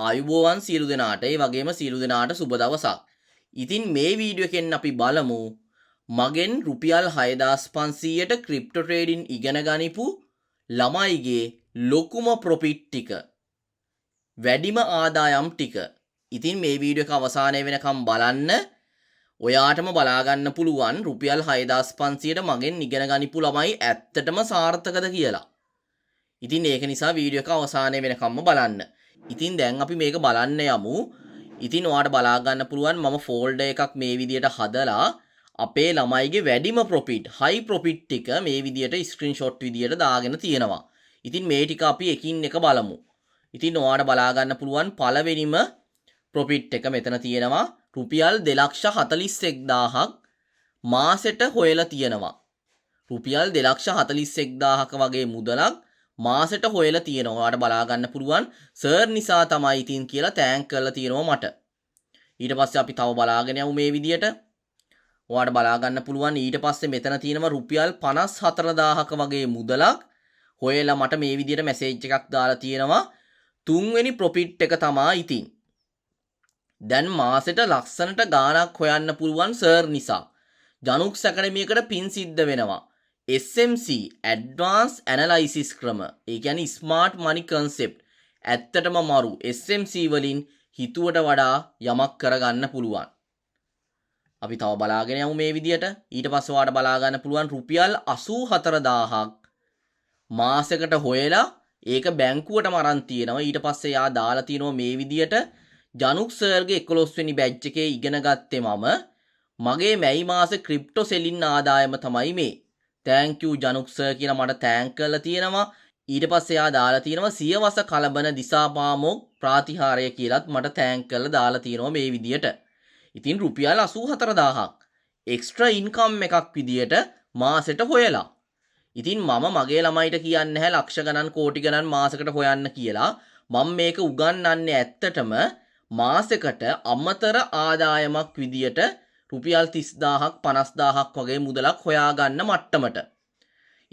ආයුබෝවන් සියලු දෙනාට ඒ වගේම සියලු දෙනාට සුබ දවසක්. ඉතින් මේ වීඩියෝ එකෙන් අපි බලමු මගෙන් රුපියල් 6500ට ක්‍රිප්ටෝ ට්‍රේඩින් ඉගෙන ගනිපු ළමයිගේ ලොකුම ප්‍රොෆිට් ටික. වැඩිම ආදායම් ටික. ඉතින් මේ වීඩියෝ එක අවසානයේ වෙනකම් බලන්න. ඔයාටම බලා ගන්න පුළුවන් රුපියල් 6500ට මගෙන් ඉගෙන ගනිපු ළමයි ඇත්තටම සාර්ථකද කියලා. ඉතින් ඒක නිසා වීඩියෝ එක අවසානයේ වෙනකම්ම බලන්න. ඉතින් දැන් අපි මේක බලන්න යමු. ඉතින් ඔයාලට බලා ගන්න පුළුවන් මම ෆෝල්ඩර් එකක් මේ විදියට හදලා අපේ ළමයිගේ වැඩිම ප්‍රොෆිට්, හයි ප්‍රොෆිට් ටික මේ විදියට ස්ක්‍රීන්ෂොට් විදියට දාගෙන තියෙනවා. ඉතින් මේ ටික අපි එකින් එක බලමු. ඉතින් ඔයාලට බලා ගන්න පුළුවන් පළවෙනිම ප්‍රොෆිට් එක මෙතන තියෙනවා රුපියල් 2,41,000ක් මාසෙට හොයලා තියෙනවා. රුපියල් 2,41,000ක වගේ මුදලක් මාසෙට හොයලා තියෙනවා. ඔයාලට බලා ගන්න පුළුවන් සර් නිසා තමයි ඉතින් කියලා තෑන්ක් කරලා තියෙනවා මට. ඊට පස්සේ අපි තව බලාගෙන යමු මේ විදියට. ඔයාලට බලා ගන්න පුළුවන් ඊට පස්සේ මෙතන තියෙනවා රුපියල් 54,000ක වගේ මුදලක් හොයලා මට මේ විදියට මැසේජ් එකක් දාලා තියෙනවා. තුන්වෙනි ප්‍රොෆිට් එක තමයි ඉතින්. දැන් මාසෙට ලක්ෂණට ගාණක් හොයන්න පුළුවන් සර් නිසා. ජනුක්ස් ඇකඩමියකට පින් සිද්ධ වෙනවා. SMC Advanced Analysis ක්‍රම. ඒ කියන්නේ Smart Money Concept. ඇත්තටම මරු SMC වලින් හිතුවට වඩා යමක් කරගන්න පුළුවන්. අපි තව බලාගෙන යමු මේ විදියට. ඊට පස්සේ ඔයාලට බලා ගන්න පුළුවන් රුපියල් 84,000ක් මාසෙකට හොයලා ඒක බැංකුවටම අරන් තියෙනවා. ඊට පස්සේ යා දාලා තියෙනවා මේ විදියට ජනුක් සර්ගේ 11 වෙනි බැච් එකේ ඉගෙන ගත්තේ මම. මගේ මැයි මාසේ ක්‍රිප්ටෝ සෙලින් ආදායම තමයි මේ. thank you ජනුක් සර් කියලා මට තෑන්ක් කරලා තියෙනවා. ඊට පස්සේ යා දාලා තියෙනවා සියවස කලබන දිසාපාමොක් ප්‍රාතිහාරය කියලාත් මට තෑන්ක් කරලා දාලා තියෙනවා මේ විදියට. ඉතින් රුපියල් 84,000ක් එක්ස්ට්‍රා ඉන්කම් එකක් විදියට මාසෙට හොයලා. ඉතින් මම මගේ ළමයිට කියන්නේ නැහැ ලක්ෂ ගණන් කෝටි ගණන් මාසෙකට හොයන්න කියලා. මම මේක උගන්වන්නේ ඇත්තටම මාසෙකට අමතර ආදායමක් විදියට රුපියල් 30,000ක් 50,000ක් වගේ මුදලක් හොයාගන්න මට්ටමට.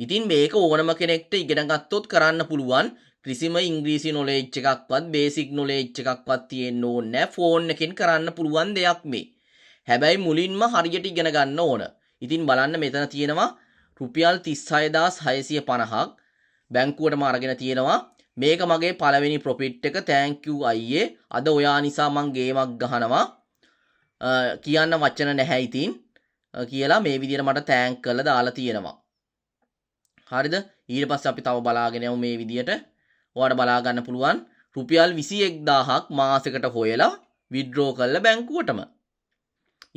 ඉතින් මේක ඕනම කෙනෙක්ට ඉගෙන ගත්තොත් කරන්න පුළුවන්. කිසිම ඉංග්‍රීසි නොලෙජ් එකක්වත් බේසික් නොලෙජ් එකක්වත් තියෙන්න ඕනේ නැහැ. ෆෝන් එකෙන් කරන්න පුළුවන් දෙයක් මේ. හැබැයි මුලින්ම හරියට ඉගෙන ගන්න ඕන. ඉතින් බලන්න මෙතන තියෙනවා රුපියල් 36,650ක් බැංකුවටම අරගෙන තියෙනවා. මේක මගේ පළවෙනි ප්‍රොෆිට් එක. thank you අයියේ. අද ඔයා නිසා මං ගේමක් ගහනවා. කියන්න වචන නැහැ ඉතින් කියලා මේ විදිහට මට තෑන්ක් කරලා දාලා තියෙනවා. හරිද? ඊට පස්සේ අපි තව බලාගෙන යමු මේ විදිහට. ඔයාලට බලා ගන්න පුළුවන් රුපියල් 21,000ක් මාසෙකට හොයලා විත්ඩ්‍රෝ කරලා බැංකුවටම.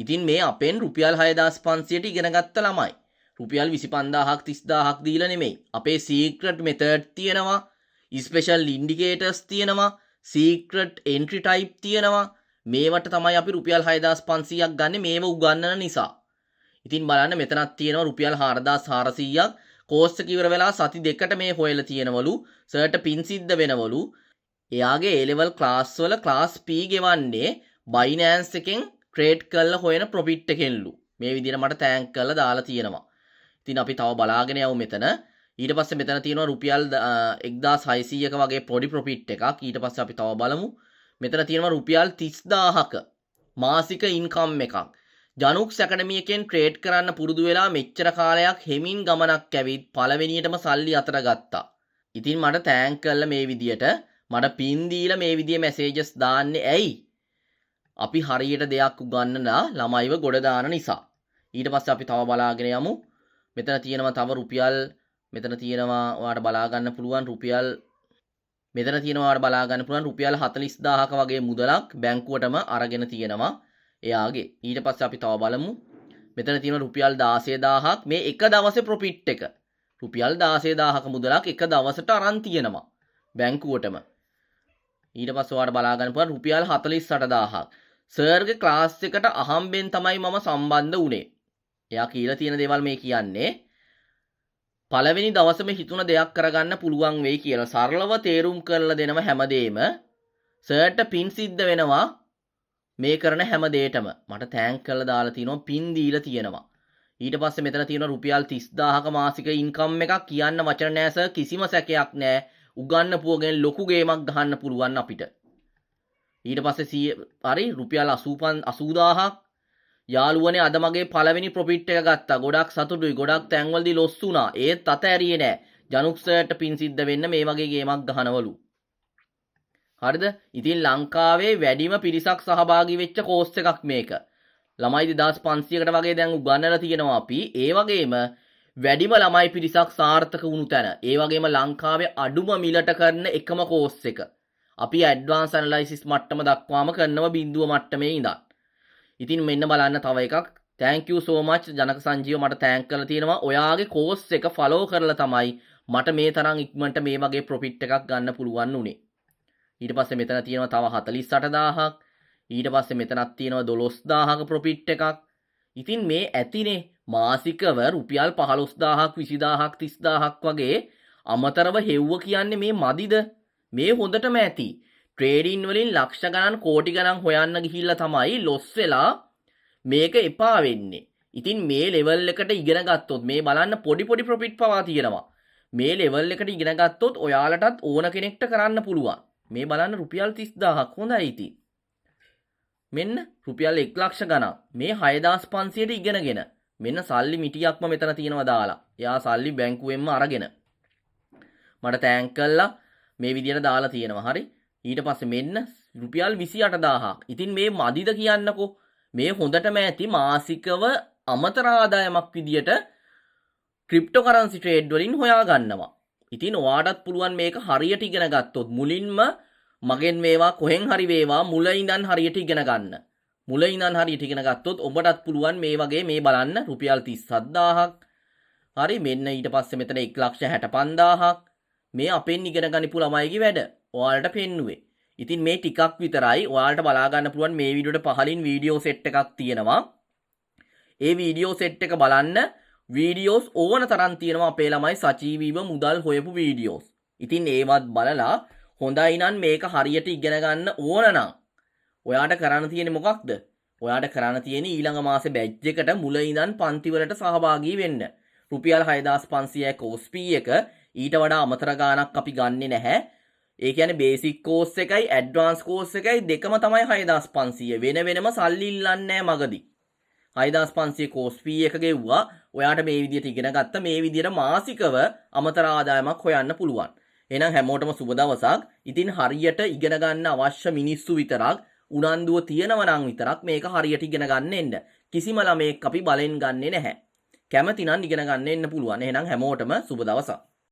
ඉතින් මේ අපෙන් රුපියල් 6,500ට ඉගෙන ගත්ත ළමයි. රුපියල් 25,000ක් 30,000ක් දීලා නෙමෙයි. අපේ සීක්‍රට් මෙතඩ් තියෙනවා. ස්පෙෂල් ඉන්ඩිකේටර්ස් තියෙනවා. සීක්‍රට් එන්ට්‍රි ටයිප් තියෙනවා. මේවට තමයි අපි රුපියල් 6,500ක් ගන්න මේව උගන්නන නිසා. ඉතින් බලන්න මෙතනක් තියෙනවා රුපියල් 4,400ක් කෝස් එක ඉවර වෙලා සති දෙකට මේ හොයලා තියෙනවලු. සර්ට පින් සිද්ධ වෙනවලු. එයාගේ A level ක්ලාස් වල ක්ලාස් P ගෙවන්නේ Binance එකෙන් ට්‍රේඩ් කරලා හොයන ප්‍රොෆිට් එකෙන්ලු. මේ විදිහට මට තෑන්ක් කරලා දාලා තියෙනවා. ඉතින් අපි තව බලාගෙන යමු මෙතන. ඊට පස්සේ මෙතන තියෙනවා රුපියල් 1,600ක වගේ පොඩි ප්‍රොෆිට් එකක්. ඊට පස්සේ අපි තව බලමු. මෙතන තියෙනවා රුපියල් 30,000ක මාසික ඉන්කම් එකක්. ජනුක්ස් ඇකඩමියකෙන් ට්‍රේඩ් කරන්න පුරුදු වෙලා මෙච්චර කාලයක් හෙමින් ගමනක් ඇවිත් පළවෙනියටම සල්ලි අතර ගත්තා. ඉතින් මට තෑන්ක් කරලා මේ විදියට මට පින් දීලා මේ විදිය මැසේජස් දාන්නේ ඇයි? අපි හරියට දෙයක් උගන්නලා ළමයිව ගොඩ දාන නිසා. ඊට පස්සේ අපි තව බලාගෙන යමු. මෙතන තියෙනවා තව රුපියල් මෙතන තියෙනවා ඔයාලට බලා ගන්න පුළුවන් රුපියල් 40,000ක වගේ මුදලක් බැංකුවටම අරගෙන තියෙනවා එයාගේ. ඊට පස්සේ අපි තව බලමු. මෙතන තියෙනවා රුපියල් 16,000ක් මේ එක දවසේ ප්‍රොෆිට් එක. රුපියල් 16,000ක මුදලක් එක දවසට අරන් තියෙනවා බැංකුවටම. ඊට පස්සේ ඔයාලට බලා ගන්න පුළුවන් රුපියල් 48,000ක්. සර්ගේ ක්ලාස් එකට අහම්බෙන් තමයි මම සම්බන්ධ වුණේ. එයා කියලා තියෙන දේවල් මේ කියන්නේ පළවෙනි දවසේම හිතුණ දෙයක් කරගන්න පුළුවන් වෙයි කියලා සරලව තේරුම් කරලා දෙනව හැමදේම. සර්ට පින් සිද්ධ වෙනවා මේ කරන හැම දෙයකටම. මට තෑන්ක් කරලා දාලා තිනවා පින් දීලා තියෙනවා. ඊට පස්සේ මෙතන තියෙනවා රුපියල් 30,000ක මාසික ඉන්කම් එකක්. කියන්න වචන නැහැ සර්. කිසිම සැකයක් නැහැ. උගන්නපුවගෙන් ලොකු ගේමක් ගහන්න පුළුවන් අපිට. ඊට පස්සේ හරි රුපියල් 80000ක් යාළුවනේ අද මගේ පළවෙනි ප්‍රොෆිට් එක ගත්තා. ගොඩක් සතුටුයි. ගොඩක් තැන්වලදී ලොස් වුණා. ඒත් අත ඇරියේ නෑ. ජනුක් සර්ට පින් සිද්ධ වෙන්න මේ වගේ ගේමක් ගහනවලු. හරිද? ඉතින් ලංකාවේ වැඩිම පිරිසක් සහභාගී වෙච්ච කෝස් එකක් මේක. ළමයි 2500කට වගේ දැන් උගන්වලා තියෙනවා අපි. ඒ වගේම වැඩිම ළමයි පිරිසක් සාර්ථක වුණු තැන. ඒ වගේම ලංකාවේ අඩුම මිලට කරන එකම කෝස් එක. අපි ඇඩ්වාන්ස් ඇනලයිසිස් මට්ටම දක්වාම කරනව බිඳුව මට්ටමේ ඉඳන්. ඉතින් මෙන්න බලන්න තව එකක්. thank you so much ජනක සංජීව මට තෑන්ක් කරලා තියෙනවා. ඔයාගේ කෝස් එක ෆලෝ කරලා තමයි මට මේ තරම් ඉක්මනට මේ වගේ ප්‍රොෆිට් එකක් ගන්න පුළුවන් උනේ. ඊට පස්සේ මෙතන තියෙනවා තව 48000ක්. ඊට පස්සේ මෙතනක් තියෙනවා 12000ක ප්‍රොෆිට් එකක්. ඉතින් මේ ඇතිනේ මාසිකව රුපියල් 15000ක් 20000ක් 30000ක් වගේ අමතරව හෙව්ව කියන්නේ මේ මදිද? මේ හොඳටම ඇති. ට්‍රේඩින් වලින් ලක්ෂ ගණන් කෝටි ගණන් හොයන්න ගිහිල්ලා තමයි ලොස් වෙලා මේක එපා වෙන්නේ. ඉතින් මේ ලෙවල් එකට ඉගෙන ගත්තොත් මේ බලන්න පොඩි පොඩි ප්‍රොෆිට් පවා තියෙනවා. මේ ලෙවල් එකට ඉගෙන ගත්තොත් ඔයාලටත් ඕන කෙනෙක්ට කරන්න පුළුවන්. මේ බලන්න රුපියල් 30000ක් හොඳයි ඉතින්. මෙන්න රුපියල් 1 ලක්ෂ ගණන් මේ 6500ට ඉගෙනගෙන මෙන්න සල්ලි මිටියක්ම මෙතන තියෙනවා දාලා. එයා සල්ලි බැංකුවෙන්ම අරගෙන මට තෑන්ක් කළා මේ විදියට දාලා තියෙනවා. හරි. ඊට පස්සේ මෙන්න රුපියල් 28000ක්. ඉතින් මේ මදිද කියන්නකෝ. මේ හොඳටම ඇති මාසිකව අමතර ආදායමක් විදියට ක්‍රිප්ටෝ කරන්සි ට්‍රේඩ් වලින් හොයා ගන්නවා. ඉතින් ඔයාටත් පුළුවන් මේක හරියට ඉගෙන ගත්තොත් මුලින්ම මගෙන් මේවා කොහෙන් හරි වේවා මුල ඉඳන් හරියට ඉගෙන ගන්න. මුල ඉඳන් හරියට ඉගෙන ගත්තොත් ඔබටත් පුළුවන් මේ වගේ මේ බලන්න රුපියල් 37000ක්. හරි මෙන්න ඊට පස්සේ මෙතන 165000ක්. මේ අපෙන් ඉගෙන ගනිපු ළමයිගේ වැඩ. ඔයාලට පෙන්නුවේ. ඉතින් මේ ටිකක් විතරයි. ඔයාලට බලා ගන්න පුළුවන් මේ වීඩියෝට පහලින් වීඩියෝ සෙට් එකක් තියෙනවා. ඒ වීඩියෝ සෙට් එක බලන්න. වීඩියෝස් ඕන තරම් තියෙනවා අපේ ළමයි සජීවීව මුදල් හොයපු වීඩියෝස්. ඉතින් ඒවත් බලලා හොඳයි නම් මේක හරියට ඉගෙන ගන්න ඕන නම් ඔයාට කරන්න තියෙන්නේ මොකක්ද? ඔයාට කරන්න තියෙන්නේ ඊළඟ මාසේ බැච් එකට මුල ඉඳන් පන්ති වලට සහභාගී වෙන්න. රුපියල් 6500යි කෝස් ෆී එක. ඊට වඩා අමතර ගාණක් අපි ගන්නෙ නැහැ. ඒ කියන්නේ බේසික් කෝස් එකයි ඇඩ්වාන්ස් කෝස් එකයි දෙකම තමයි 6500. වෙන වෙනම සල්ලි ඉල්ලන්නේ නැහැ මගදී. 6500 කෝස් ෆී එක ගෙව්වා. ඔයාට මේ විදිහට ඉගෙන ගත්ත මේ විදිහට මාසිකව අමතර ආදායමක් හොයන්න පුළුවන්. එහෙනම් හැමෝටම සුබ දවසක්. ඉතින් හරියට ඉගෙන ගන්න අවශ්‍ය මිනිස්සු විතරක් උනන්දුව තියෙනවා නම් විතරක් මේක හරියට ඉගෙන ගන්න එන්න. කිසිම ළමෙක් අපි බලෙන් ගන්නෙ නැහැ. කැමති නම් ඉගෙන ගන්න එන්න පුළුවන්. එහෙනම් හැමෝටම සුබ දවසක්.